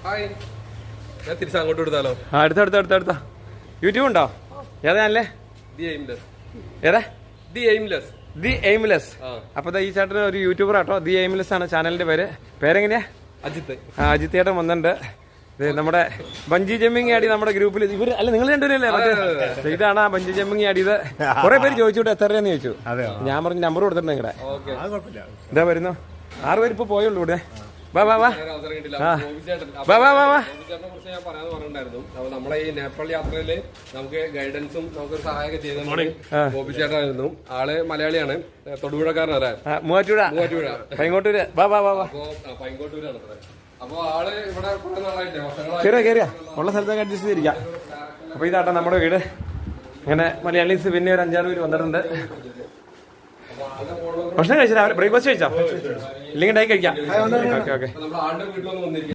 ഞാൻ തിരിച്ചങ്ങോട്ട് എടുത്താലോ? എടുത്ത യൂട്യൂബ് ഉണ്ടോ? ഏതാണല്ലേ? ഏതാ? The aimless. അപ്പൊ ഈ ചേട്ടന് ഒരു യൂട്യൂബർ ആട്ടോ. ദി എയിംലെസ് ആണ് ചാനലിന്റെ പേര്. പേരെങ്ങനെയാ? അജിത്ത്. അജിത്ത് ചേട്ടൻ വന്നിട്ടുണ്ട്. നമ്മുടെ ബഞ്ചി ജമ്പിങ് ആടി നമ്മുടെ ഗ്രൂപ്പിൽ ഇവര് അല്ല നിങ്ങൾ രണ്ടുപേരല്ലേ മറ്റേ ഇതാണ് ആ ബഞ്ചി ജമ്പിങ് ആടിയത്. കുറെ പേര് ചോദിച്ചോട്ടെ എത്ര രൂപയെന്ന് ചോദിച്ചു. ഞാൻ പറഞ്ഞു നമ്പർ കൊടുത്തിട്ടുണ്ട് നിങ്ങളുടെ. ഇതാ വരുന്നു 6 പേര് ഇപ്പൊ പോയുള്ളൂ ഇവിടെ. നമ്മളെ ഈ നേപ്പാൾ യാത്രയില് നമുക്ക് ഗൈഡൻസും നമുക്കൊരു സഹായമൊക്കെ ചെയ്ത ഗോപി ചേട്ടനായിരുന്നു. ആള് മലയാളിയാണ്, തൊടുപുഴക്കാരനാണ്. മൂവാറ്റുപുഴ പൈങ്ങോട്ടൂര്. പൈങ്കോട്ടൂരാണ്. അപ്പൊ ആള് ഇവിടെ കുറെ നാളായില്ലേ, കേറിയ ഉള്ള സ്ഥലത്തൊക്കെ അഡ്ജസ്റ്റ് ചെയ്തിരിക്കാം. അപ്പൊ ഇതാട്ടോ നമ്മുടെ വീട്. അങ്ങനെ മലയാളീസ് പിന്നെ ഒരു 5-6 പേര് വന്നിട്ടുണ്ട്. ഭക്ഷണം കഴിച്ചാ? ബ്രേക്ക്ഫാസ്റ്റ് കഴിച്ചാ? ഇല്ലെങ്കിൽ ഡൈ കഴിക്കാം. ഓക്കെ. നമ്മുടെ ആളുടെ വീട്ടിലൊന്നും വന്നിരിക്കും.